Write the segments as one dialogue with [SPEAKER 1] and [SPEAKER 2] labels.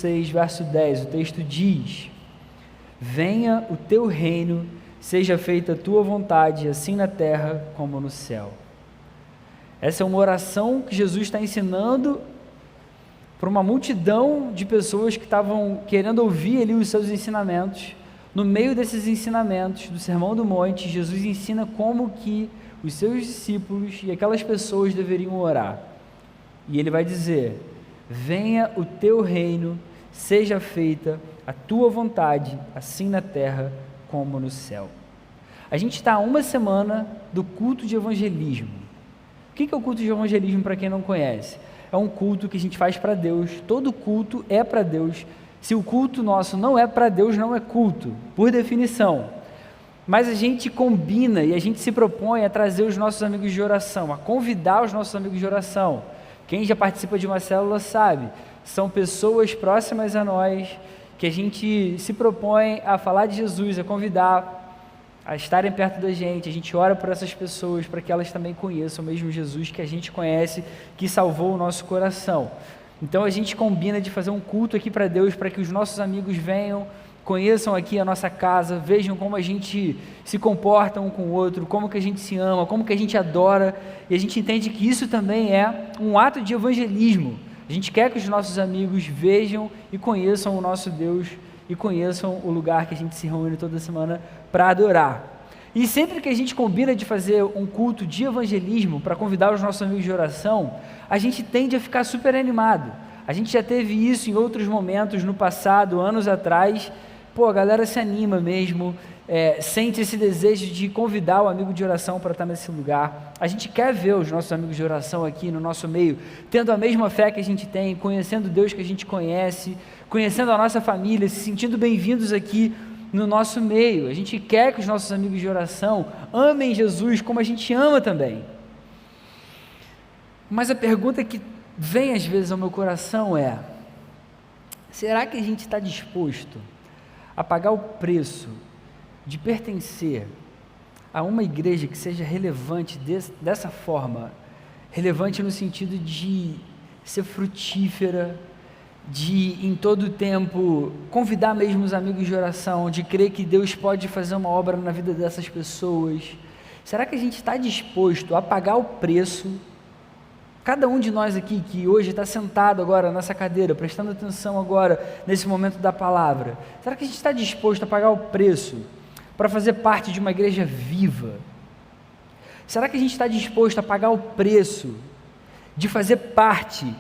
[SPEAKER 1] 6, verso 10, o texto diz: venha o teu reino, seja feita a tua vontade, assim na terra como no céu. Essa é uma oração que Jesus está ensinando para uma multidão de pessoas que estavam querendo ouvir ali os seus ensinamentos. No meio desses ensinamentos do Sermão do Monte, Jesus ensina como que os seus discípulos e aquelas pessoas deveriam orar. E ele vai dizer: venha o teu reino, seja feita a tua vontade, assim na terra como no céu. A gente está a uma semana do culto de evangelismo. O que é o culto de evangelismo, para quem não conhece? É um culto que a gente faz para Deus. Todo culto é para Deus. Se o culto nosso não é para Deus, não é culto, por definição. Mas a gente combina e a gente se propõe a trazer os nossos amigos de oração, a convidar os nossos amigos de oração. Quem já participa de uma célula sabe, são pessoas próximas a nós, que a gente se propõe a falar de Jesus, a convidar, a estarem perto da gente. A gente ora por essas pessoas para que elas também conheçam o mesmo Jesus que a gente conhece, que salvou o nosso coração. Então a gente combina de fazer um culto aqui para Deus, para que os nossos amigos venham, conheçam aqui a nossa casa, vejam como a gente se comporta um com o outro, como que a gente se ama, como que a gente adora, e a gente entende que isso também é um ato de evangelismo. A gente quer que os nossos amigos vejam e conheçam o nosso Deus e conheçam o lugar que a gente se reúne toda semana para adorar. E sempre que a gente combina de fazer um culto de evangelismo para convidar os nossos amigos de oração, a gente tende a ficar super animado. A gente já teve isso em outros momentos no passado, anos atrás. Pô, a galera se anima mesmo, sente esse desejo de convidar o amigo de oração para estar nesse lugar. A gente quer ver os nossos amigos de oração aqui no nosso meio, tendo a mesma fé que a gente tem, conhecendo Deus que a gente conhece, conhecendo a nossa família, se sentindo bem-vindos aqui no nosso meio. A gente quer que os nossos amigos de oração amem Jesus como a gente ama também. Mas a pergunta que vem às vezes ao meu coração é: será que a gente está disposto a pagar o preço de pertencer a uma igreja que seja relevante dessa forma, relevante no sentido de ser frutífera, de em todo o tempo convidar mesmo os amigos de oração, de crer que Deus pode fazer uma obra na vida dessas pessoas? Será que a gente está disposto a pagar o preço? Cada um de nós aqui que hoje está sentado agora nessa cadeira, prestando atenção agora nesse momento da palavra, será que a gente está disposto a pagar o preço para fazer parte de uma igreja viva? Será que a gente está disposto a pagar o preço de fazer parte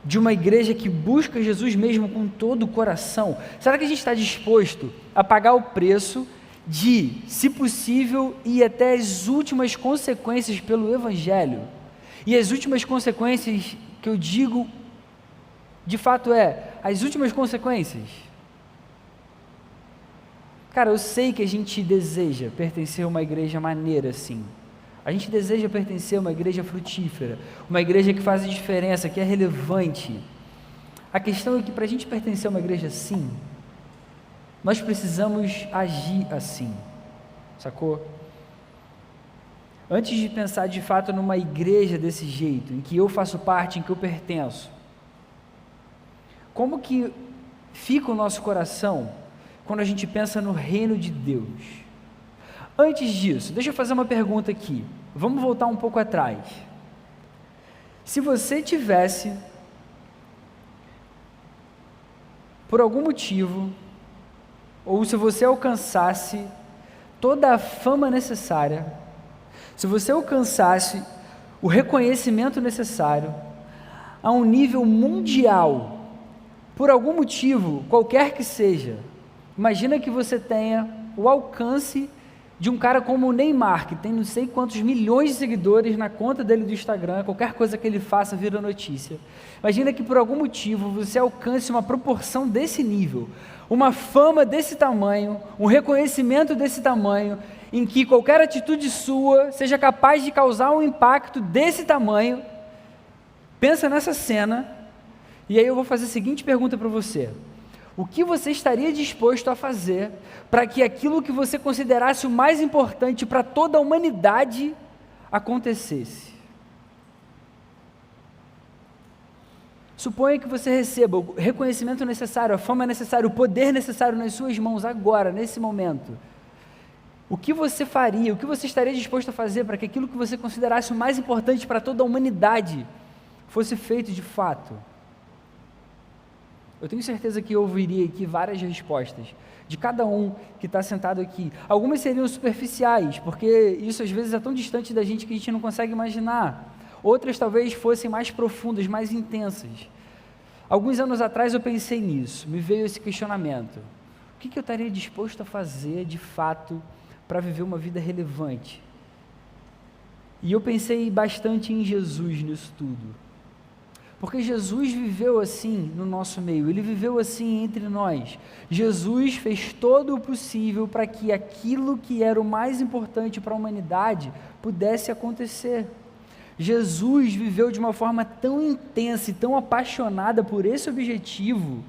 [SPEAKER 1] de uma igreja que busca Jesus mesmo com todo o coração? Será que a gente está disposto a pagar o preço de, se possível, ir até as últimas consequências pelo Evangelho? E as últimas consequências que eu digo, de fato as últimas consequências. Cara, eu sei que a gente deseja pertencer a uma igreja maneira, sim. A gente deseja pertencer a uma igreja frutífera, uma igreja que faz a diferença, que é relevante. A questão é que para a gente pertencer a uma igreja assim, nós precisamos agir assim, sacou? Antes de pensar de fato numa igreja desse jeito, em que eu faço parte, em que eu pertenço, como que fica o nosso coração quando a gente pensa no reino de Deus? Antes disso, deixa eu fazer uma pergunta aqui. Vamos voltar um pouco atrás. Se você tivesse, por algum motivo, ou se você alcançasse toda a fama necessária, se você alcançasse o reconhecimento necessário a um nível mundial, por algum motivo, qualquer que seja, imagina que você tenha o alcance de um cara como o Neymar, que tem não sei quantos milhões de seguidores na conta dele do Instagram, qualquer coisa que ele faça vira notícia. Imagina que por algum motivo você alcance uma proporção desse nível, uma fama desse tamanho, um reconhecimento desse tamanho, em que qualquer atitude sua seja capaz de causar um impacto desse tamanho. Pensa nessa cena, e aí eu vou fazer a seguinte pergunta para você: o que você estaria disposto a fazer para que aquilo que você considerasse o mais importante para toda a humanidade acontecesse? Suponha que você receba o reconhecimento necessário, a fama necessária, o poder necessário nas suas mãos agora, nesse momento. O que você faria, o que você estaria disposto a fazer para que aquilo que você considerasse o mais importante para toda a humanidade fosse feito de fato? Eu tenho certeza que eu ouviria aqui várias respostas, de cada um que está sentado aqui. Algumas seriam superficiais, porque isso às vezes é tão distante da gente que a gente não consegue imaginar. Outras talvez fossem mais profundas, mais intensas. Alguns anos atrás eu pensei nisso, me veio esse questionamento. O que eu estaria disposto a fazer de fato para viver uma vida relevante? E eu pensei bastante em Jesus nisso tudo. Porque Jesus viveu assim no nosso meio, Ele viveu assim entre nós. Jesus fez todo o possível para que aquilo que era o mais importante para a humanidade pudesse acontecer. Jesus viveu de uma forma tão intensa e tão apaixonada por esse objetivo,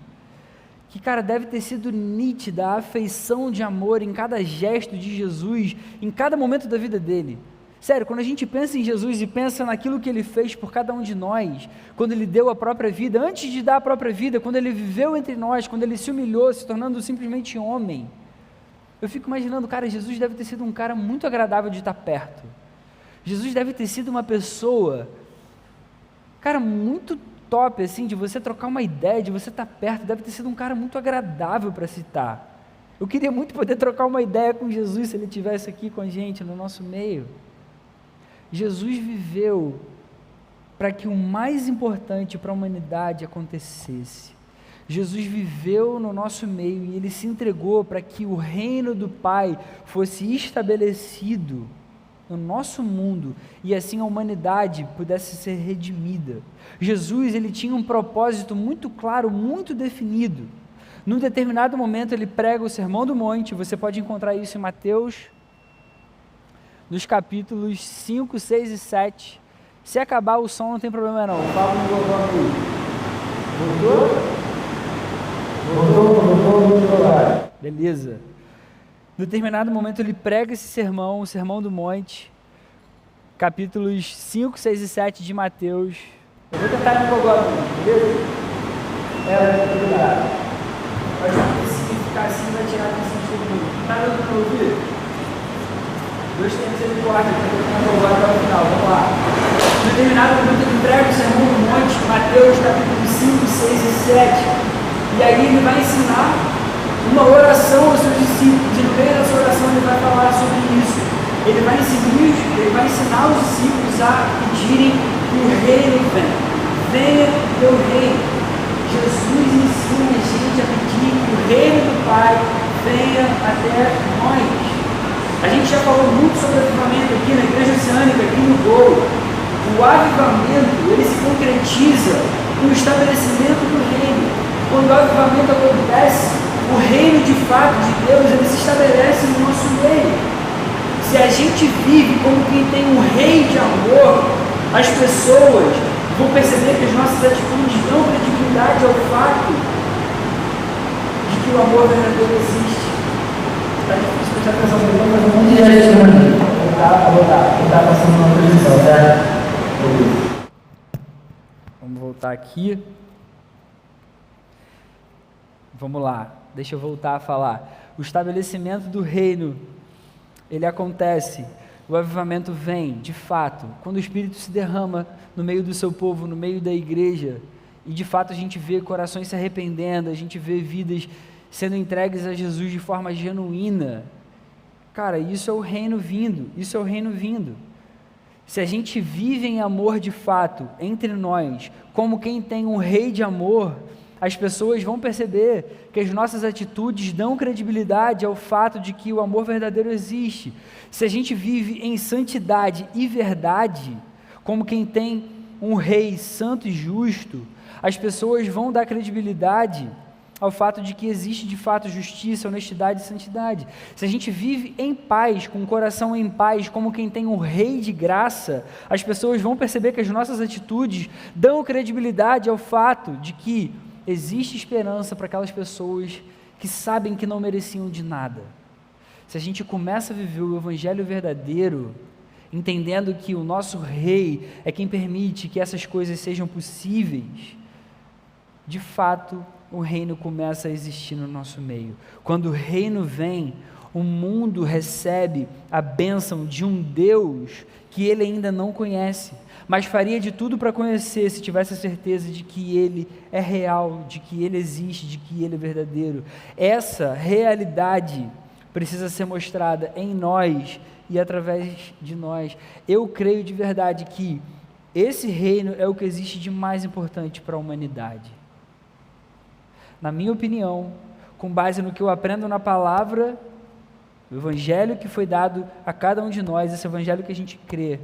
[SPEAKER 1] que, cara, deve ter sido nítida a afeição de amor em cada gesto de Jesus, em cada momento da vida dele. Sério, quando a gente pensa em Jesus e pensa naquilo que Ele fez por cada um de nós, quando Ele deu a própria vida, antes de dar a própria vida, quando Ele viveu entre nós, quando Ele se humilhou, se tornando simplesmente homem, eu fico imaginando, cara, Jesus deve ter sido um cara muito agradável de estar perto. Jesus deve ter sido uma pessoa, cara, muito top, assim, de você trocar uma ideia, de você estar perto, deve ter sido um cara muito agradável para se estar. Eu queria muito poder trocar uma ideia com Jesus, se Ele estivesse aqui com a gente, no nosso meio. Jesus viveu para que o mais importante para a humanidade acontecesse. Jesus viveu no nosso meio e Ele se entregou para que o reino do Pai fosse estabelecido no nosso mundo e assim a humanidade pudesse ser redimida. Jesus, Ele tinha um propósito muito claro, muito definido. Num determinado momento Ele prega o Sermão do Monte, você pode encontrar isso em Mateus, nos capítulos 5, 6 e 7. Se acabar o som, não tem problema não. O Pablo não voltou aqui. Voltou? Beleza. No determinado momento ele prega esse sermão, o Sermão do Monte, capítulos 5, 6 e 7 de Mateus. Eu vou tentar ir no agora, beleza? Cuidado. Mas se ficar assim, vai tirar a atenção de todo mundo. Tá dando para ouvir? Deus tem misericórdia, eu vou tentar agora até o final, vamos lá. No determinado momento ele prega o Sermão do Monte, Mateus capítulos 5, 6 e 7. E aí ele vai ensinar uma oração aos seus discípulos, e no meio dessa oração ele vai falar sobre isso. Ele vai ensinar os discípulos a pedirem que o reino venha. Venha o teu reino. Jesus ensina a gente a pedir que o reino do Pai venha até nós. A gente já falou muito sobre avivamento aqui na Igreja Oceânica, aqui no Gol. O avivamento, ele se concretiza no estabelecimento do reino. Quando o avivamento acontece, o reino de fato de Deus, ele se estabelece no nosso meio. Se a gente vive como quem tem um rei de amor, as pessoas vão perceber que as nossas atitudes dão credibilidade ao fato de que o amor verdadeiro existe. Está difícil prestar atenção, mas um monte de gente aqui. Vou estar passando uma transição, certo? Vamos voltar aqui. Vamos lá, deixa eu voltar a falar. O estabelecimento do reino, ele acontece, o avivamento vem, de fato, quando o Espírito se derrama no meio do seu povo, no meio da igreja, e de fato a gente vê corações se arrependendo, a gente vê vidas sendo entregues a Jesus de forma genuína. Cara, isso é o reino vindo, isso é o reino vindo. Se a gente vive em amor de fato, entre nós, como quem tem um rei de amor, as pessoas vão perceber que as nossas atitudes dão credibilidade ao fato de que o amor verdadeiro existe. Se a gente vive em santidade e verdade, como quem tem um rei santo e justo, as pessoas vão dar credibilidade ao fato de que existe de fato justiça, honestidade e santidade. Se a gente vive em paz, com o coração em paz, como quem tem um rei de graça, as pessoas vão perceber que as nossas atitudes dão credibilidade ao fato de que existe esperança para aquelas pessoas que sabem que não mereciam de nada. Se a gente começa a viver o evangelho verdadeiro, entendendo que o nosso rei é quem permite que essas coisas sejam possíveis, de fato, o reino começa a existir no nosso meio. Quando o reino vem, o mundo recebe a bênção de um Deus que ele ainda não conhece, mas faria de tudo para conhecer se tivesse a certeza de que ele é real, de que ele existe, de que ele é verdadeiro. Essa realidade precisa ser mostrada em nós e através de nós. Eu creio de verdade que esse reino é o que existe de mais importante para a humanidade. Na minha opinião, com base no que eu aprendo na palavra, o evangelho que foi dado a cada um de nós, esse evangelho que a gente crê,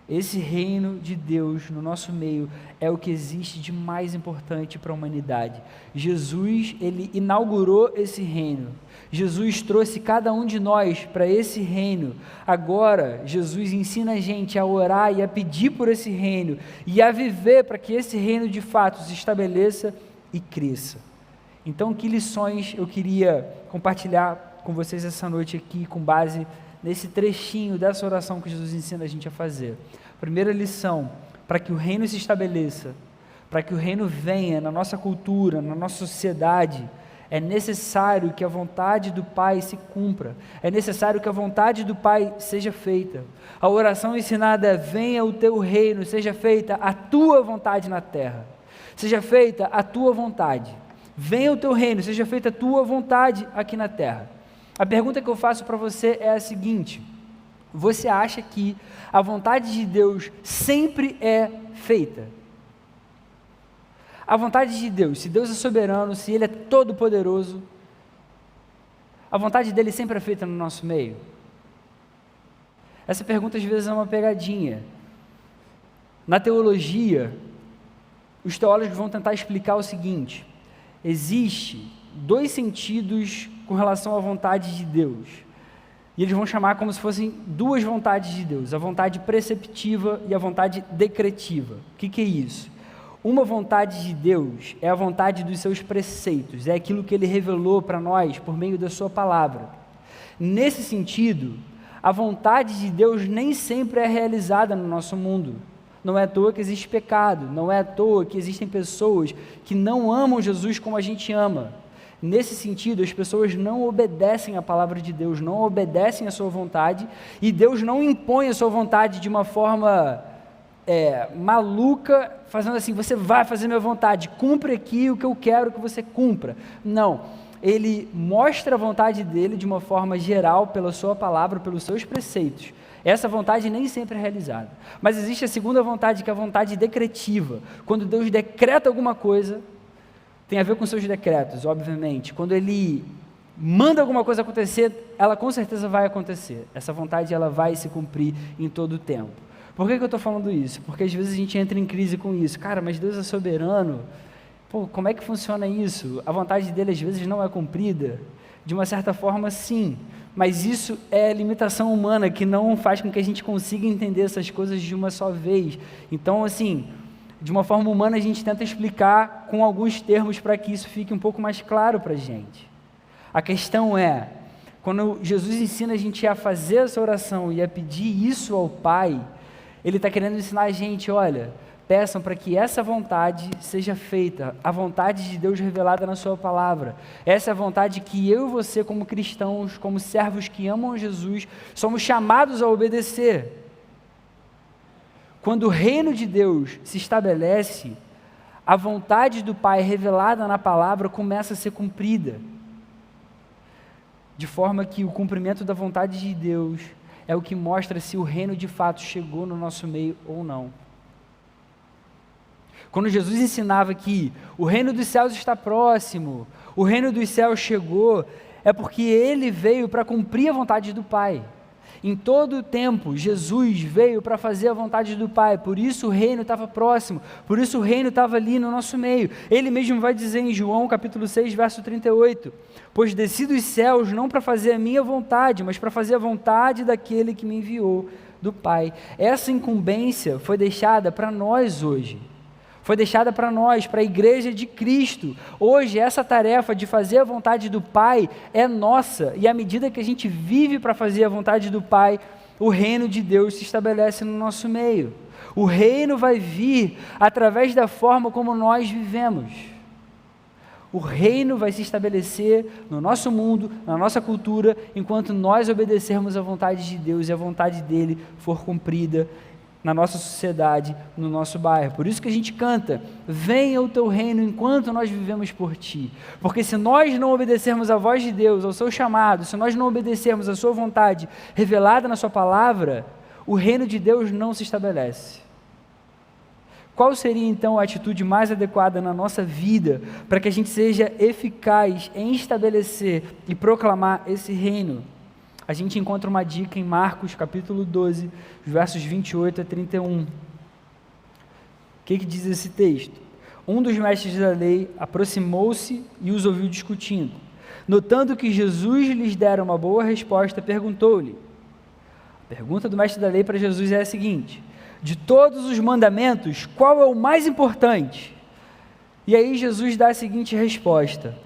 [SPEAKER 1] esse reino de Deus no nosso meio é o que existe de mais importante para a humanidade. Jesus, ele inaugurou esse reino. Jesus trouxe cada um de nós para esse reino. Agora, Jesus ensina a gente a orar e a pedir por esse reino e a viver para que esse reino de fato se estabeleça e cresça. Então, que lições eu queria compartilhar com vocês essa noite aqui, com base nesse trechinho dessa oração que Jesus ensina a gente a fazer. Primeira lição: para que o reino se estabeleça, para que o reino venha na nossa cultura, na nossa sociedade, é necessário que a vontade do Pai se cumpra, é necessário que a vontade do Pai seja feita. A oração ensinada é: venha o teu reino, seja feita a tua vontade na terra, seja feita a tua vontade. Venha o teu reino, seja feita a tua vontade aqui na terra. A pergunta que eu faço para você é a seguinte: você acha que a vontade de Deus sempre é feita? A vontade de Deus, se Deus é soberano, se Ele é todo poderoso, a vontade dEle sempre é feita no nosso meio? Essa pergunta às vezes é uma pegadinha. Na teologia, os teólogos vão tentar explicar o seguinte: existe dois sentidos com relação à vontade de Deus, e eles vão chamar como se fossem duas vontades de Deus, a vontade preceptiva e a vontade decretiva. O que é isso? Uma vontade de Deus é a vontade dos seus preceitos, é aquilo que Ele revelou para nós por meio da sua palavra. Nesse sentido, a vontade de Deus nem sempre é realizada no nosso mundo. Não é à toa que existe pecado, não é à toa que existem pessoas que não amam Jesus como a gente ama. Nesse sentido, as pessoas não obedecem à palavra de Deus, não obedecem à sua vontade, e Deus não impõe a sua vontade de uma forma maluca, fazendo assim: você vai fazer minha vontade, cumpre aqui o que eu quero que você cumpra. Não, Ele mostra a vontade dEle de uma forma geral, pela sua palavra, pelos seus preceitos. Essa vontade nem sempre é realizada. Mas existe a segunda vontade, que é a vontade decretiva. Quando Deus decreta alguma coisa, tem a ver com seus decretos, obviamente. Quando Ele manda alguma coisa acontecer, ela com certeza vai acontecer. Essa vontade, ela vai se cumprir em todo o tempo. Por que eu estou falando isso? Porque às vezes a gente entra em crise com isso. Cara, mas Deus é soberano. Pô, como é que funciona isso? A vontade dEle às vezes não é cumprida? De uma certa forma, sim. Mas isso é limitação humana, que não faz com que a gente consiga entender essas coisas de uma só vez. Então, assim, de uma forma humana, a gente tenta explicar com alguns termos para que isso fique um pouco mais claro para a gente. A questão é, quando Jesus ensina a gente a fazer essa oração e a pedir isso ao Pai, Ele está querendo ensinar a gente: olha, peçam para que essa vontade seja feita, a vontade de Deus revelada na sua palavra. Essa é a vontade que eu e você, como cristãos, como servos que amam Jesus, somos chamados a obedecer. Quando o reino de Deus se estabelece, a vontade do Pai revelada na palavra começa a ser cumprida, de forma que o cumprimento da vontade de Deus é o que mostra se o reino de fato chegou no nosso meio ou não. Quando Jesus ensinava que o reino dos céus está próximo, o reino dos céus chegou, é porque Ele veio para cumprir a vontade do Pai. Em todo o tempo, Jesus veio para fazer a vontade do Pai, por isso o reino estava próximo, por isso o reino estava ali no nosso meio. Ele mesmo vai dizer em João capítulo 6, verso 38, pois desci dos céus não para fazer a minha vontade, mas para fazer a vontade daquele que me enviou, do Pai. Essa incumbência foi deixada para nós hoje. Foi deixada para nós, para a igreja de Cristo. Hoje, essa tarefa de fazer a vontade do Pai é nossa, e à medida que a gente vive para fazer a vontade do Pai, o reino de Deus se estabelece no nosso meio. O reino vai vir através da forma como nós vivemos. O reino vai se estabelecer no nosso mundo, na nossa cultura, enquanto nós obedecermos à vontade de Deus e a vontade dele for cumprida na nossa sociedade, no nosso bairro. Por isso que a gente canta: venha o teu reino enquanto nós vivemos por ti. Porque se nós não obedecermos à voz de Deus, ao seu chamado, se nós não obedecermos à sua vontade revelada na sua palavra, o reino de Deus não se estabelece. Qual seria então a atitude mais adequada na nossa vida para que a gente seja eficaz em estabelecer e proclamar esse reino? A gente encontra uma dica em Marcos capítulo 12, versos 28 a 31. O que diz esse texto? Um dos mestres da lei aproximou-se e os ouviu discutindo. Notando que Jesus lhes dera uma boa resposta, perguntou-lhe. A pergunta do mestre da lei para Jesus é a seguinte: de todos os mandamentos, qual é o mais importante? E aí Jesus dá a seguinte resposta: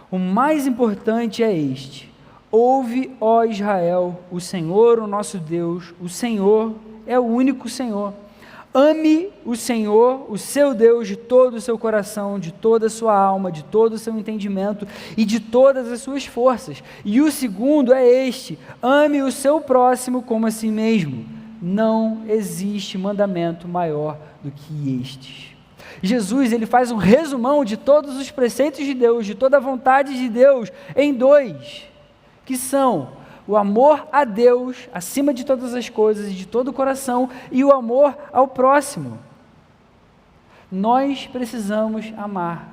[SPEAKER 1] o mais importante é este: ouve, ó Israel, o Senhor, o nosso Deus, o Senhor é o único Senhor. Ame o Senhor, o seu Deus, de todo o seu coração, de toda a sua alma, de todo o seu entendimento e de todas as suas forças. E o segundo é este: ame o seu próximo como a si mesmo. Não existe mandamento maior do que estes. Jesus, ele faz um resumão de todos os preceitos de Deus, de toda a vontade de Deus, em dois, que são o amor a Deus, acima de todas as coisas e de todo o coração, e o amor ao próximo. Nós precisamos amar.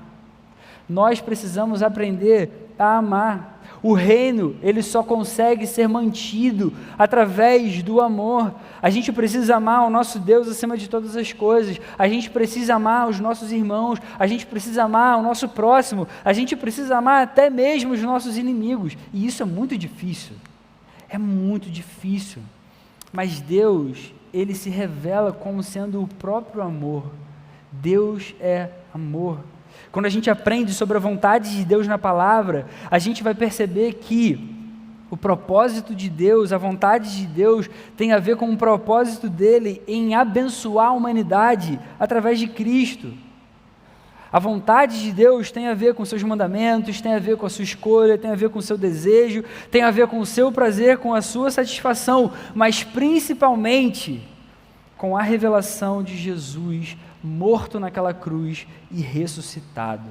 [SPEAKER 1] Nós precisamos aprender a amar. O reino, ele só consegue ser mantido através do amor. A gente precisa amar o nosso Deus acima de todas as coisas. A gente precisa amar os nossos irmãos. A gente precisa amar o nosso próximo. A gente precisa amar até mesmo os nossos inimigos. E isso é muito difícil. É muito difícil. Mas Deus, ele se revela como sendo o próprio amor. Deus é amor. Quando a gente aprende sobre a vontade de Deus na palavra, a gente vai perceber que o propósito de Deus, a vontade de Deus, tem a ver com o propósito dele em abençoar a humanidade através de Cristo. A vontade de Deus tem a ver com seus mandamentos, tem a ver com a sua escolha, tem a ver com o seu desejo, tem a ver com o seu prazer, com a sua satisfação, mas principalmente com a revelação de Jesus morto naquela cruz e ressuscitado.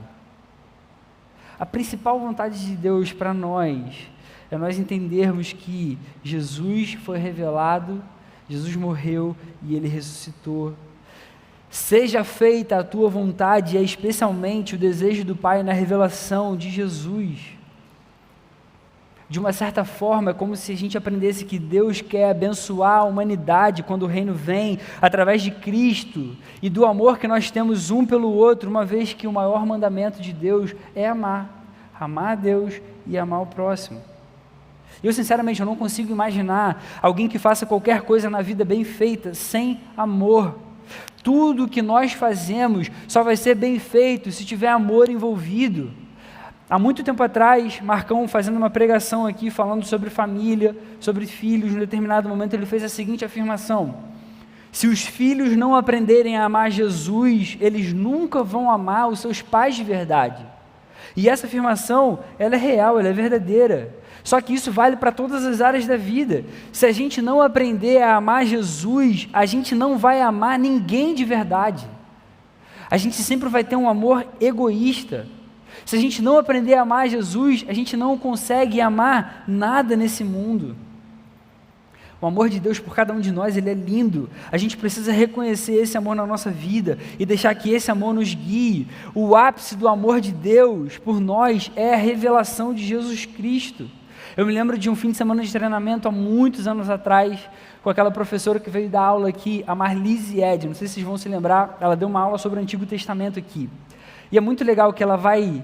[SPEAKER 1] A principal vontade de Deus para nós é nós entendermos que Jesus foi revelado, Jesus morreu e ele ressuscitou. Seja feita a tua vontade, e é especialmente o desejo do Pai na revelação de Jesus. De uma certa forma, é como se a gente aprendesse que Deus quer abençoar a humanidade quando o reino vem, através de Cristo, e do amor que nós temos um pelo outro, uma vez que o maior mandamento de Deus é amar. Amar a Deus e amar o próximo. Eu, sinceramente, eu não consigo imaginar alguém que faça qualquer coisa na vida bem feita, sem amor. Tudo que nós fazemos só vai ser bem feito se tiver amor envolvido. Há muito tempo atrás, Marcão, fazendo uma pregação aqui, falando sobre família, sobre filhos, em determinado momento ele fez a seguinte afirmação: se os filhos não aprenderem a amar Jesus, eles nunca vão amar os seus pais de verdade. E essa afirmação, ela é real, ela é verdadeira. Só que isso vale para todas as áreas da vida. Se a gente não aprender a amar Jesus, a gente não vai amar ninguém de verdade. A gente sempre vai ter um amor egoísta. Se a gente não aprender a amar Jesus, a gente não consegue amar nada nesse mundo. O amor de Deus por cada um de nós, ele é lindo. A gente precisa reconhecer esse amor na nossa vida e deixar que esse amor nos guie. O ápice do amor de Deus por nós é a revelação de Jesus Cristo. Eu me lembro de um fim de semana de treinamento há muitos anos atrás, com aquela professora que veio dar aula aqui, a Marlise Ed, não sei se vocês vão se lembrar, ela deu uma aula sobre o Antigo Testamento aqui. E é muito legal que ela vai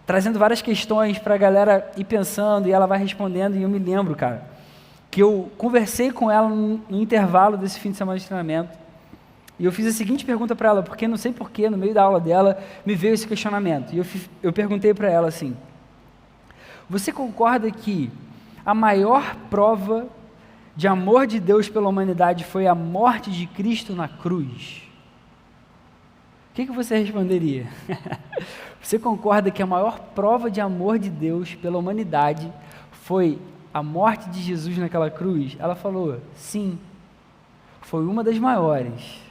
[SPEAKER 1] trazendo várias questões para a galera ir pensando, e ela vai respondendo, e eu me lembro, cara, que eu conversei com ela no intervalo desse fim de semana de treinamento, e eu fiz a seguinte pergunta para ela, porque não sei porquê, no meio da aula dela, me veio esse questionamento, e eu perguntei para ela assim: você concorda que a maior prova de amor de Deus pela humanidade foi a morte de Cristo na cruz? O que você responderia? Você concorda que a maior prova de amor de Deus pela humanidade foi a morte de Jesus naquela cruz? Ela falou, sim, foi uma das maiores.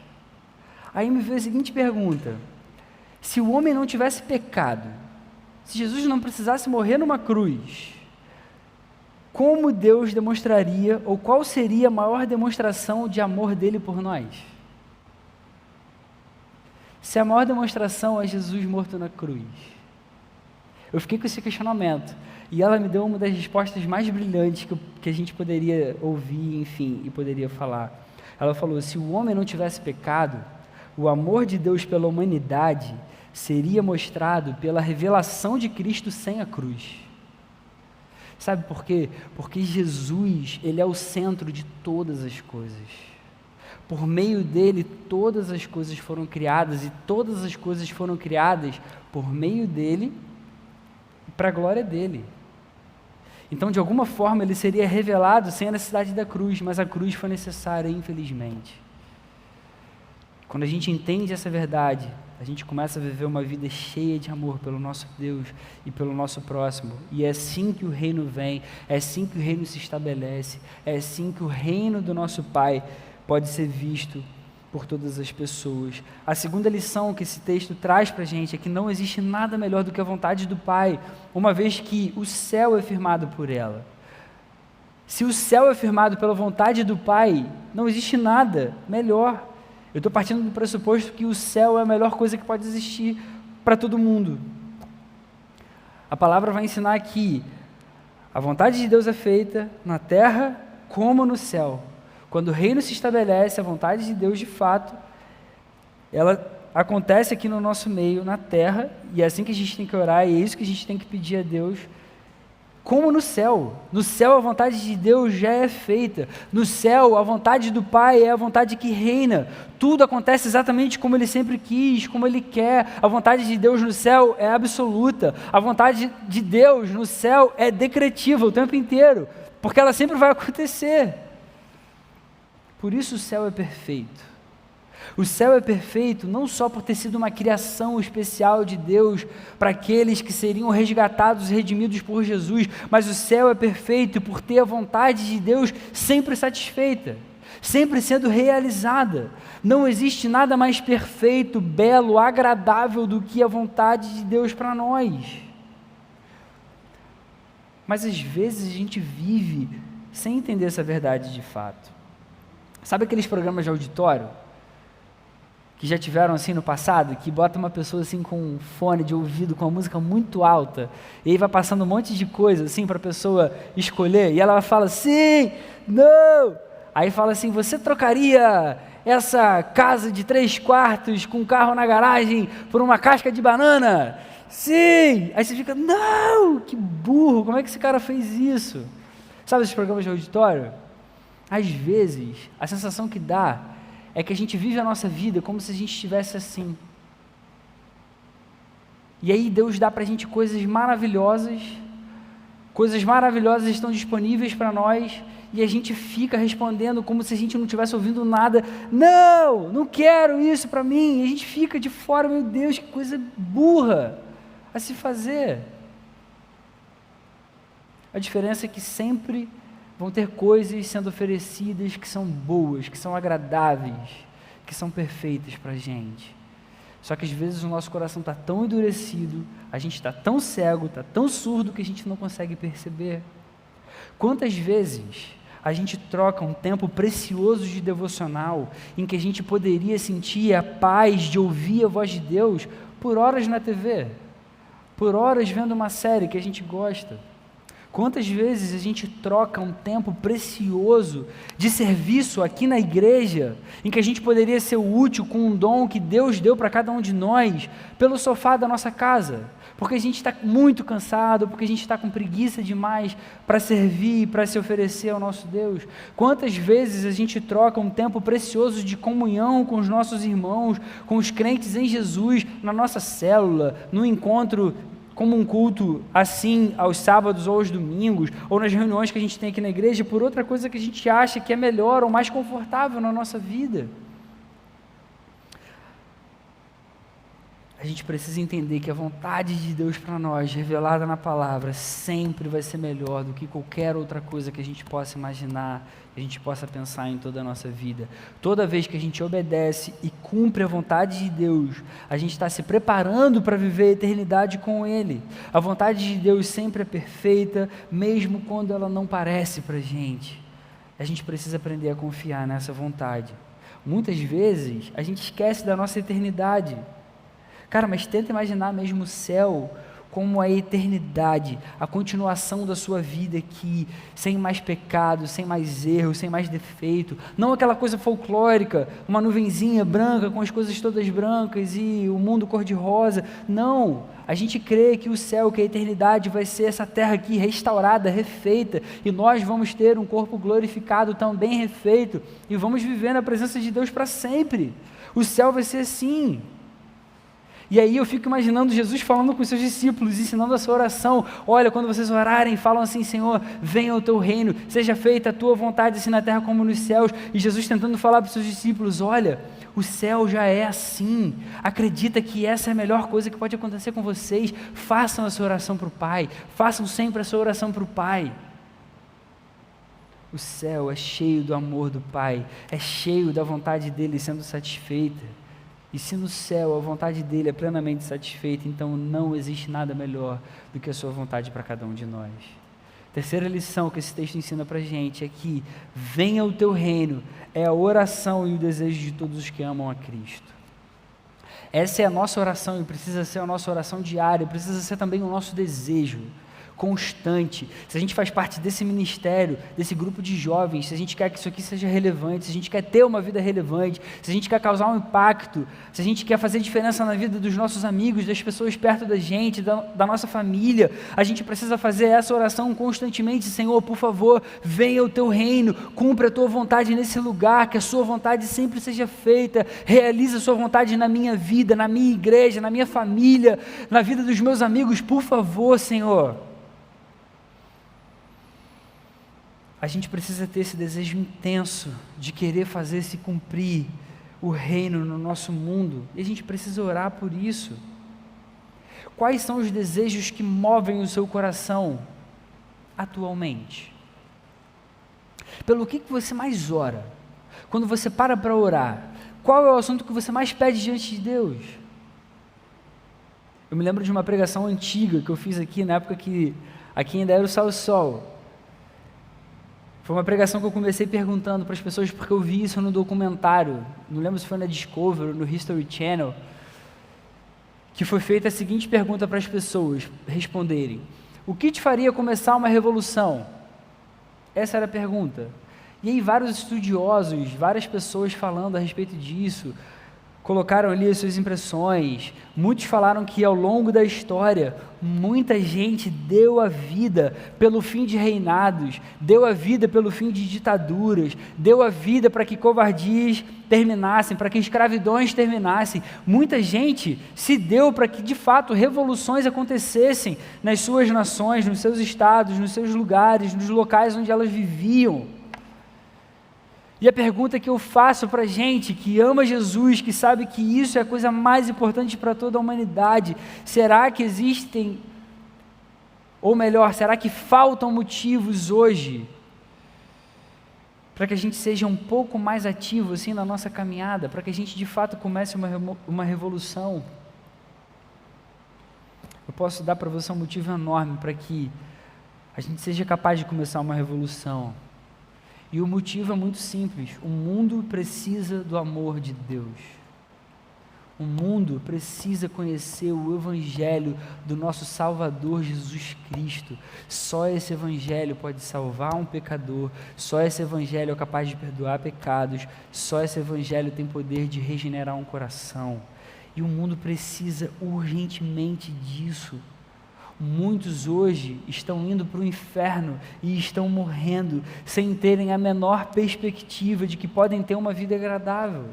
[SPEAKER 1] Aí me veio a seguinte pergunta: se o homem não tivesse pecado, se Jesus não precisasse morrer numa cruz, como Deus demonstraria, ou qual seria a maior demonstração de amor dele por nós? Se a maior demonstração é Jesus morto na cruz. Eu fiquei com esse questionamento, e ela me deu uma das respostas mais brilhantes que a gente poderia ouvir, enfim, e poderia falar. Ela falou, se o homem não tivesse pecado, o amor de Deus pela humanidade seria mostrado pela revelação de Cristo sem a cruz. Sabe por quê? Porque Jesus, ele é o centro de todas as coisas. Por meio dele, todas as coisas foram criadas, e todas as coisas foram criadas por meio dele e para a glória dele. Então, de alguma forma, ele seria revelado sem a necessidade da cruz, mas a cruz foi necessária, infelizmente. Quando a gente entende essa verdade, a gente começa a viver uma vida cheia de amor pelo nosso Deus e pelo nosso próximo. E é assim que o reino vem, é assim que o reino se estabelece, é assim que o reino do nosso Pai pode ser visto por todas as pessoas. A segunda lição que esse texto traz para a gente é que não existe nada melhor do que a vontade do Pai, uma vez que o céu é firmado por ela. Se o céu é firmado pela vontade do Pai, não existe nada melhor. Eu estou partindo do pressuposto que o céu é a melhor coisa que pode existir para todo mundo. A palavra vai ensinar que a vontade de Deus é feita na terra como no céu. Quando o reino se estabelece, a vontade de Deus de fato, ela acontece aqui no nosso meio, na terra, e é assim que a gente tem que orar, e é isso que a gente tem que pedir a Deus, como no céu. No céu a vontade de Deus já é feita. No céu a vontade do Pai é a vontade que reina. Tudo acontece exatamente como Ele sempre quis, como Ele quer. A vontade de Deus no céu é absoluta. A vontade de Deus no céu é decretiva o tempo inteiro, porque ela sempre vai acontecer. Por isso o céu é perfeito. O céu é perfeito não só por ter sido uma criação especial de Deus para aqueles que seriam resgatados e redimidos por Jesus, mas o céu é perfeito por ter a vontade de Deus sempre satisfeita, sempre sendo realizada. Não existe nada mais perfeito, belo, agradável do que a vontade de Deus para nós. Mas às vezes a gente vive sem entender essa verdade de fato. Sabe aqueles programas de auditório que já tiveram assim no passado, que bota uma pessoa assim com um fone de ouvido, com uma música muito alta, e aí vai passando um monte de coisa assim para a pessoa escolher, e ela fala sim, não, aí fala assim, você trocaria essa casa de 3 quartos com um carro na garagem por uma casca de banana? Sim! Aí você fica, não, que burro, como é que esse cara fez isso? Sabe esses programas de auditório? Às vezes, a sensação que dá é que a gente vive a nossa vida como se a gente estivesse assim. E aí Deus dá para a gente coisas maravilhosas estão disponíveis para nós, e a gente fica respondendo como se a gente não estivesse ouvindo nada. Não, não quero isso para mim. E a gente fica de fora, meu Deus, que coisa burra a se fazer. A diferença é que sempre vão ter coisas sendo oferecidas que são boas, que são agradáveis, que são perfeitas para a gente. Só que às vezes o nosso coração está tão endurecido, a gente está tão cego, está tão surdo que a gente não consegue perceber. Quantas vezes a gente troca um tempo precioso de devocional, em que a gente poderia sentir a paz de ouvir a voz de Deus, por horas na TV, por horas vendo uma série que a gente gosta? Quantas vezes a gente troca um tempo precioso de serviço aqui na igreja, em que a gente poderia ser útil com um dom que Deus deu para cada um de nós, pelo sofá da nossa casa, porque a gente está muito cansado, porque a gente está com preguiça demais para servir, para se oferecer ao nosso Deus? Quantas vezes a gente troca um tempo precioso de comunhão com os nossos irmãos, com os crentes em Jesus, na nossa célula, no encontro como um culto assim aos sábados ou aos domingos, ou nas reuniões que a gente tem aqui na igreja, por outra coisa que a gente acha que é melhor ou mais confortável na nossa vida? a gente precisa entender que a vontade de Deus para nós, revelada na palavra, sempre vai ser melhor do que qualquer outra coisa que a gente possa imaginar, que a gente possa pensar em toda a nossa vida. Toda vez que a gente obedece e cumpre a vontade de Deus, a gente está se preparando para viver a eternidade com Ele. A vontade de Deus sempre é perfeita, mesmo quando ela não parece para a gente. A gente precisa aprender a confiar nessa vontade. Muitas vezes, a gente esquece da nossa eternidade. Cara, mas tenta imaginar mesmo o céu como a eternidade, a continuação da sua vida aqui, sem mais pecado, sem mais erro, sem mais defeito, não aquela coisa folclórica, uma nuvenzinha branca com as coisas todas brancas e o mundo cor-de-rosa. Não, a gente crê que o céu, que a eternidade vai ser essa terra aqui restaurada, refeita, e nós vamos ter um corpo glorificado também refeito, e vamos viver na presença de Deus para sempre. O céu vai ser assim. E aí eu fico imaginando Jesus falando com os seus discípulos, ensinando a sua oração. Olha, quando vocês orarem, falam assim: Senhor, venha o teu reino, seja feita a tua vontade, assim na terra como nos céus. E Jesus tentando falar para os seus discípulos: olha, o céu já é assim, acredita que essa é a melhor coisa que pode acontecer com vocês. Façam a sua oração para o Pai, façam sempre a sua oração para o Pai. O céu é cheio do amor do Pai, é cheio da vontade dele sendo satisfeita. E se no céu a vontade dele é plenamente satisfeita, então não existe nada melhor do que a sua vontade para cada um de nós. Terceira lição que esse texto ensina para a gente é que venha o teu reino, é a oração e o desejo de todos os que amam a Cristo. Essa é a nossa oração e precisa ser a nossa oração diária, precisa ser também o nosso desejo constante. Se a gente faz parte desse ministério, desse grupo de jovens, se a gente quer que isso aqui seja relevante, se a gente quer ter uma vida relevante, se a gente quer causar um impacto, se a gente quer fazer diferença na vida dos nossos amigos, das pessoas perto da gente, da nossa família, a gente precisa fazer essa oração constantemente: Senhor, por favor, venha o teu reino, cumpra a tua vontade nesse lugar, que a sua vontade sempre seja feita, realize a sua vontade na minha vida, na minha igreja, na minha família, na vida dos meus amigos, por favor, Senhor. A gente precisa ter esse desejo intenso de querer fazer se cumprir o reino no nosso mundo, e a gente precisa orar por isso. Quais são os desejos que movem o seu coração atualmente? Pelo que você mais ora? Quando você para orar, qual é o assunto que você mais pede diante de Deus? Eu me lembro de uma pregação antiga que eu fiz aqui, na época que aqui ainda era o Sal e Sol. Foi uma pregação que eu comecei perguntando para as pessoas, porque eu vi isso no documentário, não lembro se foi na Discovery ou no History Channel, que foi feita a seguinte pergunta para as pessoas responderem: o que te faria começar uma revolução? Essa era a pergunta. E aí vários estudiosos, várias pessoas falando a respeito disso, colocaram ali as suas impressões. Muitos falaram que ao longo da história, muita gente deu a vida pelo fim de reinados, deu a vida pelo fim de ditaduras, deu a vida para que covardias terminassem, para que escravidões terminassem. Muita gente se deu para que de fato revoluções acontecessem nas suas nações, nos seus estados, nos seus lugares, nos locais onde elas viviam. E a pergunta que eu faço para a gente que ama Jesus, que sabe que isso é a coisa mais importante para toda a humanidade: será que existem, ou melhor, será que faltam motivos hoje para que a gente seja um pouco mais ativo assim na nossa caminhada, para que a gente de fato comece uma revolução? Eu posso dar para você um motivo enorme para que a gente seja capaz de começar uma revolução. E o motivo é muito simples: o mundo precisa do amor de Deus. O mundo precisa conhecer o Evangelho do nosso Salvador Jesus Cristo. Só esse Evangelho pode salvar um pecador, só esse Evangelho é capaz de perdoar pecados, só esse Evangelho tem poder de regenerar um coração. E o mundo precisa urgentemente disso. Muitos hoje estão indo para o inferno e estão morrendo sem terem a menor perspectiva de que podem ter uma vida agradável.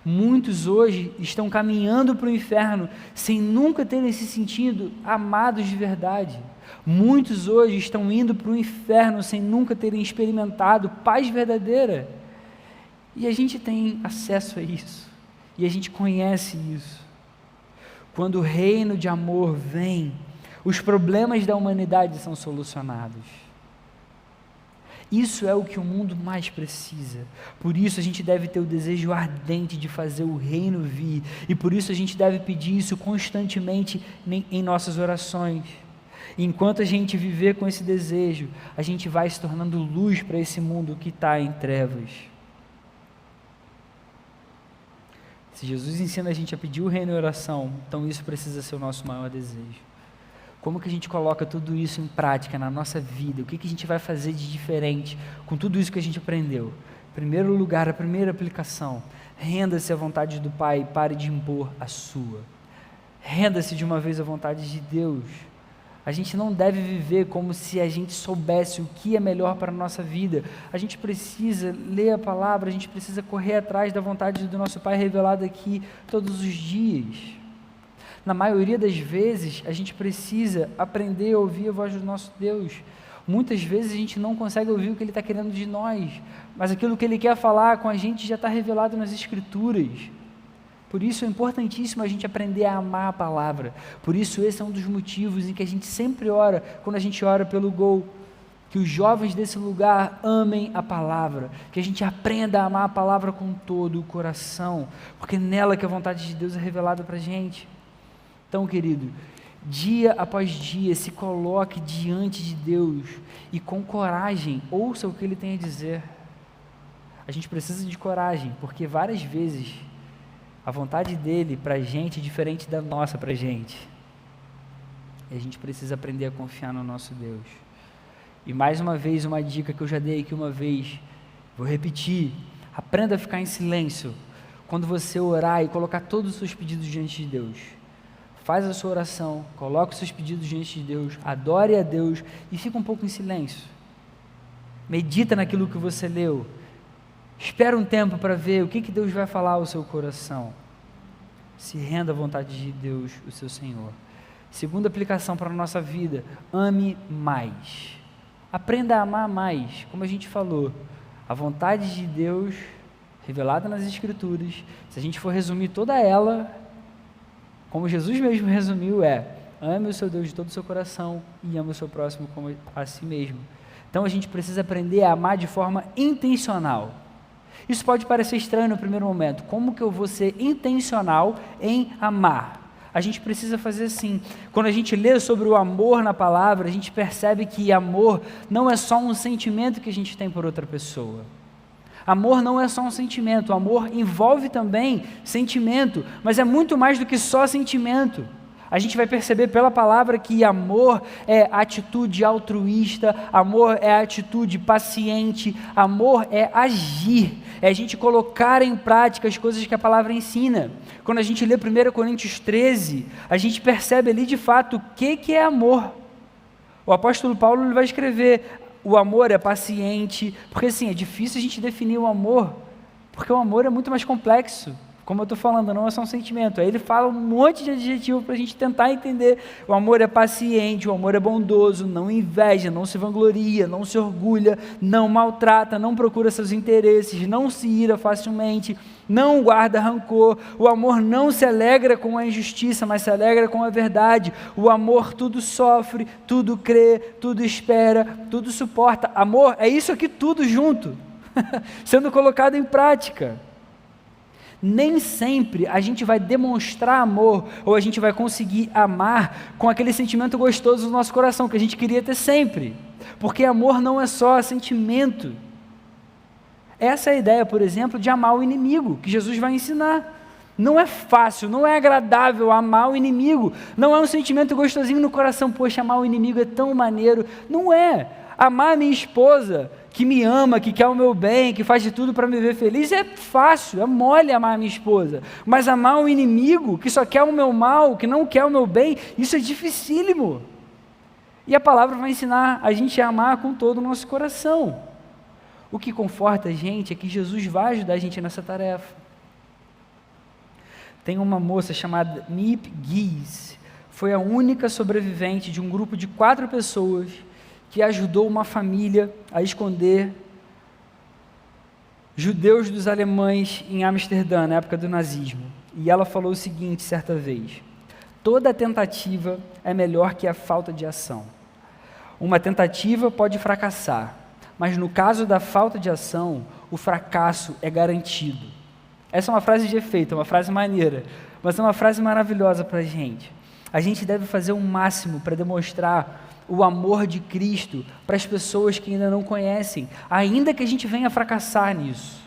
[SPEAKER 1] Muitos hoje estão caminhando para o inferno sem nunca terem se sentido amados de verdade. Muitos hoje estão indo para o inferno sem nunca terem experimentado paz verdadeira. E a gente tem acesso a isso. E a gente conhece isso. Quando o reino de amor vem, os problemas da humanidade são solucionados. Isso é o que o mundo mais precisa. Por isso a gente deve ter o desejo ardente de fazer o reino vir. E por isso a gente deve pedir isso constantemente em nossas orações. Enquanto a gente viver com esse desejo, a gente vai se tornando luz para esse mundo que está em trevas. Se Jesus ensina a gente a pedir o reino em oração, então isso precisa ser o nosso maior desejo. Como que a gente coloca tudo isso em prática na nossa vida? O que a gente vai fazer de diferente com tudo isso que a gente aprendeu? Em primeiro lugar, a primeira aplicação, renda-se à vontade do Pai e pare de impor a sua. Renda-se de uma vez à vontade de Deus. A gente não deve viver como se a gente soubesse o que é melhor para a nossa vida. A gente precisa ler a palavra, a gente precisa correr atrás da vontade do nosso Pai revelada aqui todos os dias. Na maioria das vezes, a gente precisa aprender a ouvir a voz do nosso Deus. Muitas vezes a gente não consegue ouvir o que Ele está querendo de nós, mas aquilo que Ele quer falar com a gente já está revelado nas Escrituras. Por isso é importantíssimo a gente aprender a amar a palavra. Por isso esse é um dos motivos em que a gente sempre ora, quando a gente ora pelo Gol, que os jovens desse lugar amem a palavra, que a gente aprenda a amar a palavra com todo o coração, porque nela que a vontade de Deus é revelada para a gente. Então, querido, dia após dia, se coloque diante de Deus e com coragem, ouça o que Ele tem a dizer. A gente precisa de coragem, porque várias vezes a vontade dEle para a gente é diferente da nossa para a gente. E a gente precisa aprender a confiar no nosso Deus. E mais uma vez, uma dica que eu já dei aqui uma vez, vou repetir, aprenda a ficar em silêncio quando você orar e colocar todos os seus pedidos diante de Deus. Faz a sua oração, coloque os seus pedidos diante de Deus, adore a Deus e fica um pouco em silêncio. Medita naquilo que você leu. Espera um tempo para ver o que Deus vai falar ao seu coração. Se renda à vontade de Deus, o seu Senhor. Segunda aplicação para a nossa vida, ame mais. Aprenda a amar mais, como a gente falou. A vontade de Deus, revelada nas Escrituras, se a gente for resumir toda ela, como Jesus mesmo resumiu, ame o seu Deus de todo o seu coração e ame o seu próximo como a si mesmo. Então a gente precisa aprender a amar de forma intencional. Isso pode parecer estranho no primeiro momento. Como que eu vou ser intencional em amar? A gente precisa fazer assim. Quando a gente lê sobre o amor na palavra, a gente percebe que amor não é só um sentimento que a gente tem por outra pessoa. Amor não é só um sentimento, amor envolve também sentimento, mas é muito mais do que só sentimento. A gente vai perceber pela palavra que amor é atitude altruísta, amor é atitude paciente, amor é agir, é a gente colocar em prática as coisas que a palavra ensina. Quando a gente lê 1 Coríntios 13, a gente percebe ali de fato o que é amor. O apóstolo Paulo ele vai escrever: o amor é paciente, porque assim, é difícil a gente definir o amor, porque o amor é muito mais complexo, como eu estou falando, não é só um sentimento. Aí ele fala um monte de adjetivo para a gente tentar entender. O amor é paciente, o amor é bondoso, não inveja, não se vangloria, não se orgulha, não maltrata, não procura seus interesses, não se ira facilmente, não guarda rancor. O amor não se alegra com a injustiça, mas se alegra com a verdade. O amor tudo sofre, tudo crê, tudo espera, tudo suporta. Amor é isso aqui tudo junto, sendo colocado em prática. Nem sempre a gente vai demonstrar amor, ou a gente vai conseguir amar com aquele sentimento gostoso do nosso coração, que a gente queria ter sempre, porque amor não é só sentimento. Essa é a ideia, por exemplo, de amar o inimigo, que Jesus vai ensinar. Não é fácil, não é agradável amar o inimigo, não é um sentimento gostosinho no coração, poxa, amar o inimigo é tão maneiro. Não é. Amar a minha esposa, que me ama, que quer o meu bem, que faz de tudo para me ver feliz, é fácil, é mole amar a minha esposa. Mas amar um inimigo, que só quer o meu mal, que não quer o meu bem, isso é dificílimo. E a palavra vai ensinar a gente a amar com todo o nosso coração. O que conforta a gente é que Jesus vai ajudar a gente nessa tarefa. Tem uma moça chamada Nip Gies, foi a única sobrevivente de um grupo de 4 pessoas que ajudou uma família a esconder judeus dos alemães em Amsterdã, na época do nazismo. E ela falou o seguinte certa vez: Toda tentativa é melhor que a falta de ação. Uma tentativa pode fracassar, mas no caso da falta de ação, o fracasso é garantido. Essa é uma frase de efeito, é uma frase maneira, mas é uma frase maravilhosa para a gente. A gente deve fazer o máximo para demonstrar o amor de Cristo para as pessoas que ainda não conhecem, ainda que a gente venha fracassar nisso.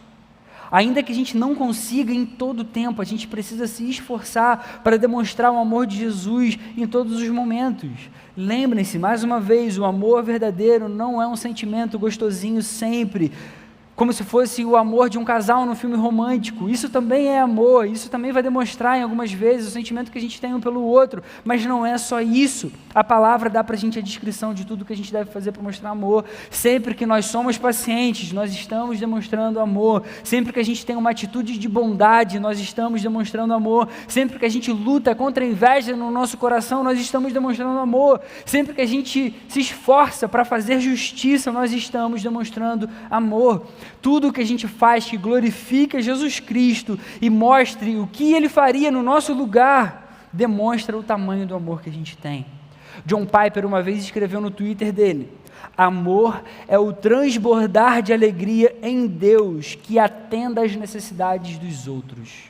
[SPEAKER 1] Ainda que a gente não consiga em todo o tempo, a gente precisa se esforçar para demonstrar o amor de Jesus em todos os momentos. Lembrem-se, mais uma vez, o amor verdadeiro não é um sentimento gostosinho sempre, como se fosse o amor de um casal no filme romântico. Isso também é amor, isso também vai demonstrar em algumas vezes o sentimento que a gente tem um pelo outro, mas não é só isso. A palavra dá para a gente a descrição de tudo que a gente deve fazer para mostrar amor. Sempre que nós somos pacientes, nós estamos demonstrando amor. Sempre que a gente tem uma atitude de bondade, nós estamos demonstrando amor. Sempre que a gente luta contra a inveja no nosso coração, nós estamos demonstrando amor. Sempre que a gente se esforça para fazer justiça, nós estamos demonstrando amor. Tudo o que a gente faz que glorifica Jesus Cristo e mostre o que Ele faria no nosso lugar, demonstra o tamanho do amor que a gente tem. John Piper uma vez escreveu no Twitter dele: amor é o transbordar de alegria em Deus que atenda às necessidades dos outros.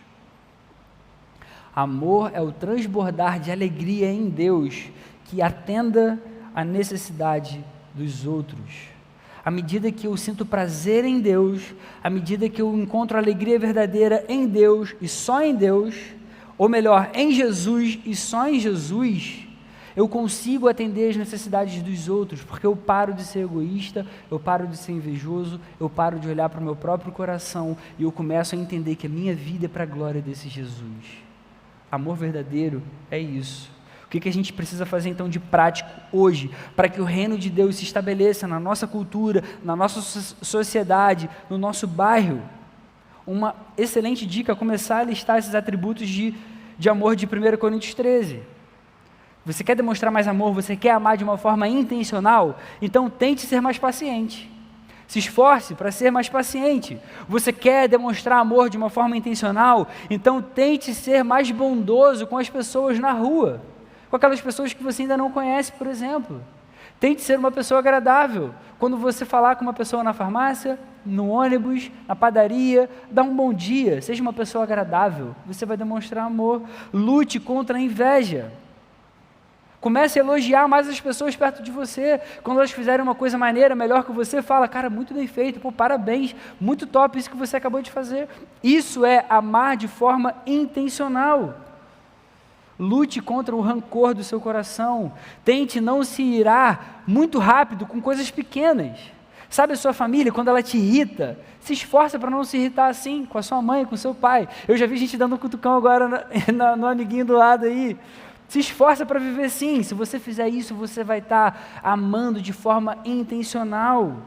[SPEAKER 1] Amor é o transbordar de alegria em Deus que atenda à necessidade dos outros. À medida que eu sinto prazer em Deus, à medida que eu encontro alegria verdadeira em Deus e só em Deus, ou melhor, em Jesus e só em Jesus, eu consigo atender as necessidades dos outros, porque eu paro de ser egoísta, eu paro de ser invejoso, eu paro de olhar para o meu próprio coração e eu começo a entender que a minha vida é para a glória desse Jesus. Amor verdadeiro é isso. O que a gente precisa fazer então de prático hoje, para que o reino de Deus se estabeleça na nossa cultura, na nossa sociedade, no nosso bairro? Uma excelente dica é começar a listar esses atributos de amor de 1 Coríntios 13. Você quer demonstrar mais amor, você quer amar de uma forma intencional? Então tente ser mais paciente. Se esforce para ser mais paciente. Você quer demonstrar amor de uma forma intencional? Então tente ser mais bondoso com as pessoas na rua. Com aquelas pessoas que você ainda não conhece, por exemplo. Tente ser uma pessoa agradável. Quando você falar com uma pessoa na farmácia, no ônibus, na padaria, dá um bom dia, seja uma pessoa agradável, você vai demonstrar amor. Lute contra a inveja. Comece a elogiar mais as pessoas perto de você. Quando elas fizerem uma coisa maneira, melhor que você, fala: cara, muito bem feito, pô, parabéns, muito top isso que você acabou de fazer. Isso é amar de forma intencional. Lute contra o rancor do seu coração. Tente não se irar muito rápido com coisas pequenas. Sabe a sua família, quando ela te irrita, se esforça para não se irritar assim, com a sua mãe, com o seu pai. Eu já vi gente dando um cutucão agora no amiguinho do lado aí. Se esforça para viver assim. Se você fizer isso, você vai estar amando de forma intencional.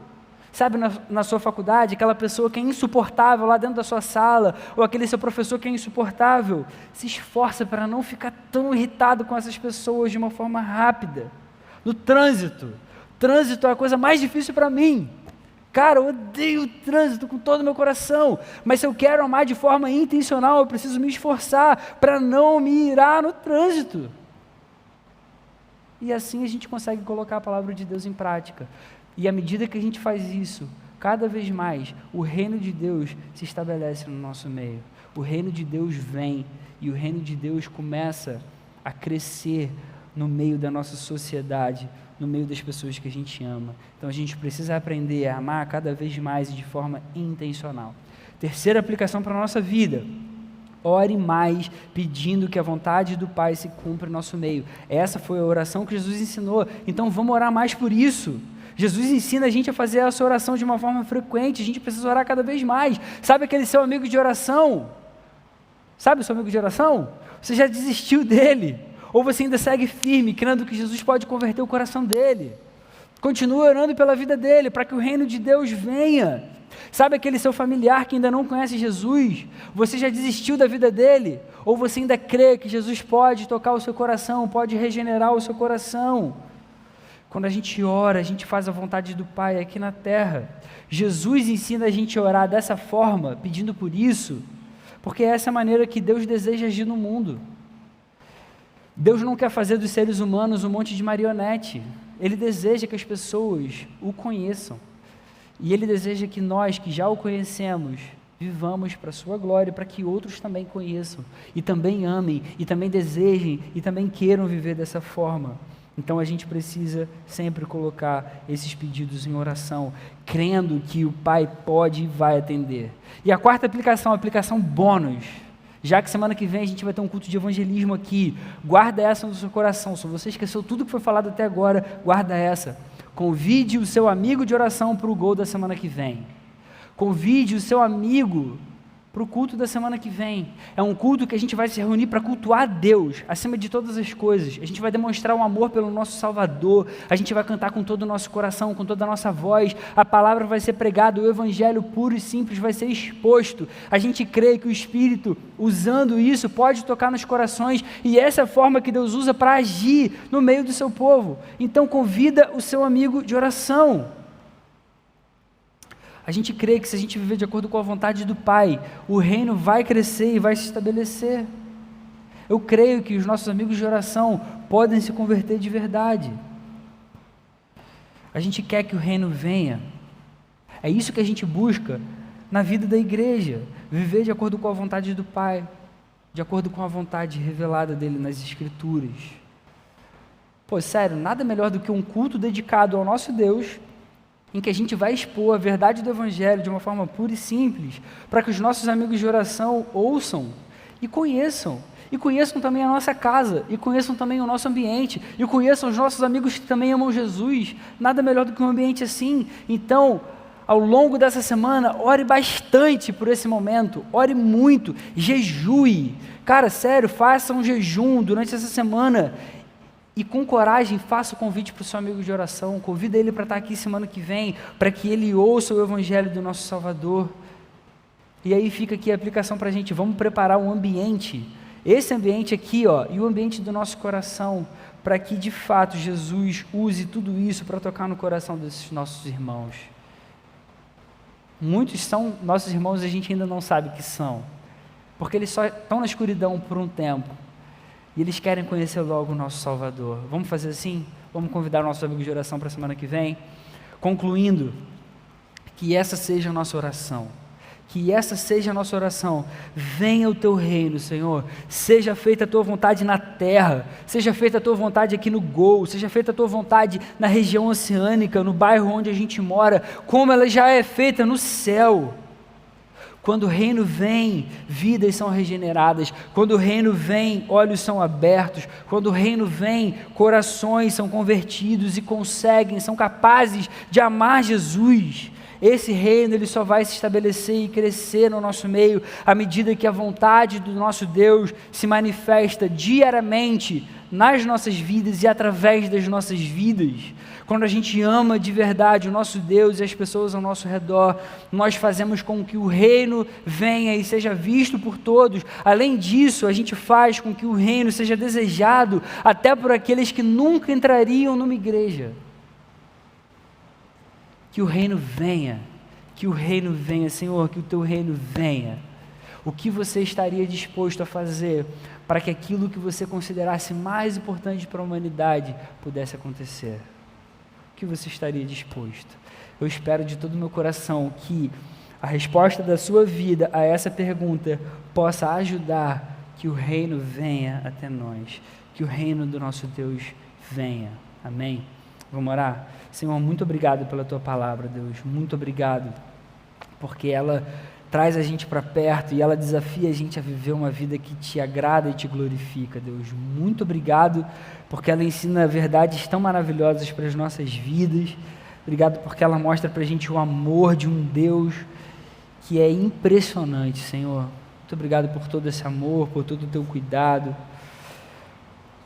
[SPEAKER 1] Sabe, na sua faculdade, aquela pessoa que é insuportável lá dentro da sua sala, ou aquele seu professor que é insuportável, se esforça para não ficar tão irritado com essas pessoas de uma forma rápida. No trânsito é a coisa mais difícil para mim. Cara, eu odeio o trânsito com todo o meu coração, mas se eu quero amar de forma intencional, eu preciso me esforçar para não me irar no trânsito. E assim a gente consegue colocar a palavra de Deus em prática. E à medida que a gente faz isso, cada vez mais, o reino de Deus se estabelece no nosso meio. O reino de Deus vem e o reino de Deus começa a crescer no meio da nossa sociedade, no meio das pessoas que a gente ama. Então a gente precisa aprender a amar cada vez mais e de forma intencional. Terceira aplicação para a nossa vida: ore mais pedindo que a vontade do Pai se cumpra no nosso meio. Essa foi a oração que Jesus ensinou, então vamos orar mais por isso. Jesus ensina a gente a fazer essa oração de uma forma frequente, a gente precisa orar cada vez mais. Sabe aquele seu amigo de oração? Sabe o seu amigo de oração? Você já desistiu dele, ou você ainda segue firme, crendo que Jesus pode converter o coração dele. Continua orando pela vida dele, para que o reino de Deus venha. Sabe aquele seu familiar que ainda não conhece Jesus? Você já desistiu da vida dele? Ou você ainda crê que Jesus pode tocar o seu coração, pode regenerar o seu coração? Quando a gente ora, a gente faz a vontade do Pai aqui na terra. Jesus ensina a gente a orar dessa forma, pedindo por isso, porque essa é a maneira que Deus deseja agir no mundo. Deus não quer fazer dos seres humanos um monte de marionete. Ele deseja que as pessoas o conheçam. E Ele deseja que nós, que já o conhecemos, vivamos para a sua glória, para que outros também conheçam, e também amem, e também desejem, e também queiram viver dessa forma. Então a gente precisa sempre colocar esses pedidos em oração, crendo que o Pai pode e vai atender. E a quarta aplicação, a aplicação bônus, já que semana que vem a gente vai ter um culto de evangelismo aqui, guarda essa no seu coração. Se você esqueceu tudo que foi falado até agora, guarda essa. Convide o seu amigo de oração para o gol da semana que vem. Convide o seu amigo para o culto da semana que vem. É um culto que a gente vai se reunir para cultuar a Deus, acima de todas as coisas. A gente vai demonstrar um amor pelo nosso Salvador, a gente vai cantar com todo o nosso coração, com toda a nossa voz, a palavra vai ser pregada, o evangelho puro e simples vai ser exposto. A gente crê que o Espírito, usando isso, pode tocar nos corações, e essa é a forma que Deus usa para agir no meio do seu povo. Então convida o seu amigo de oração. A gente crê que se a gente viver de acordo com a vontade do Pai, o reino vai crescer e vai se estabelecer. Eu creio que os nossos amigos de oração podem se converter de verdade. A gente quer que o reino venha. É isso que a gente busca na vida da igreja, viver de acordo com a vontade do Pai, de acordo com a vontade revelada dele nas Escrituras. Pô, sério, nada melhor do que um culto dedicado ao nosso Deus, em que a gente vai expor a verdade do Evangelho de uma forma pura e simples, para que os nossos amigos de oração ouçam e conheçam também a nossa casa, e conheçam também o nosso ambiente, e conheçam os nossos amigos que também amam Jesus. Nada melhor do que um ambiente assim. Então, ao longo dessa semana, ore bastante por esse momento, ore muito, jejue. Cara, sério, faça um jejum durante essa semana, e com coragem, faça o convite para o seu amigo de oração, convida ele para estar aqui semana que vem, para que ele ouça o Evangelho do nosso Salvador. E aí fica aqui a aplicação para a gente, vamos preparar um ambiente, esse ambiente aqui, ó, e o ambiente do nosso coração, para que de fato Jesus use tudo isso para tocar no coração desses nossos irmãos. Muitos são nossos irmãos e a gente ainda não sabe que são, porque eles só estão na escuridão por um tempo, e eles querem conhecer logo o nosso Salvador. Vamos fazer assim? Vamos convidar o nosso amigo de oração para a semana que vem? Concluindo, que essa seja a nossa oração. Que essa seja a nossa oração. Venha o teu reino, Senhor. Seja feita a tua vontade na terra. Seja feita a tua vontade aqui no Gol. Seja feita a tua vontade na região oceânica, no bairro onde a gente mora, como ela já é feita no céu. Quando o reino vem, vidas são regeneradas. Quando o reino vem, olhos são abertos. Quando o reino vem, corações são convertidos e são capazes de amar Jesus. Esse reino ele só vai se estabelecer e crescer no nosso meio à medida que a vontade do nosso Deus se manifesta diariamente nas nossas vidas e através das nossas vidas. Quando a gente ama de verdade o nosso Deus e as pessoas ao nosso redor, nós fazemos com que o reino venha e seja visto por todos. Além disso, a gente faz com que o reino seja desejado até por aqueles que nunca entrariam numa igreja. Que o reino venha, Senhor, que o teu reino venha. O que você estaria disposto a fazer para que aquilo que você considerasse mais importante para a humanidade pudesse acontecer? O que você estaria disposto? Eu espero de todo o meu coração que a resposta da sua vida a essa pergunta possa ajudar que o reino venha até nós, que o reino do nosso Deus venha. Amém? Vamos orar? Senhor, muito obrigado pela tua palavra, Deus, muito obrigado, porque ela traz a gente para perto e ela desafia a gente a viver uma vida que te agrada e te glorifica, Deus. Muito obrigado, porque ela ensina verdades tão maravilhosas para as nossas vidas. Obrigado porque ela mostra para a gente o amor de um Deus que é impressionante, Senhor. Muito obrigado por todo esse amor, por todo o teu cuidado.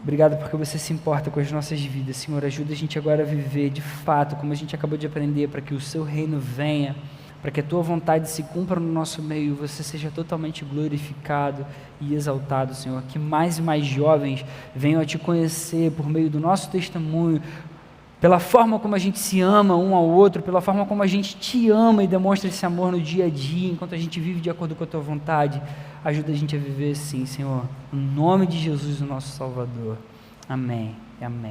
[SPEAKER 1] Obrigado porque você se importa com as nossas vidas, Senhor. Ajuda a gente agora a viver de fato, como a gente acabou de aprender, para que o seu reino venha, para que a tua vontade se cumpra no nosso meio, você seja totalmente glorificado e exaltado, Senhor. Que mais e mais jovens venham a te conhecer por meio do nosso testemunho, pela forma como a gente se ama um ao outro, pela forma como a gente te ama e demonstra esse amor no dia a dia, enquanto a gente vive de acordo com a tua vontade. ajuda a gente a viver assim, Senhor. No nome de Jesus, o nosso Salvador. Amém. Amém.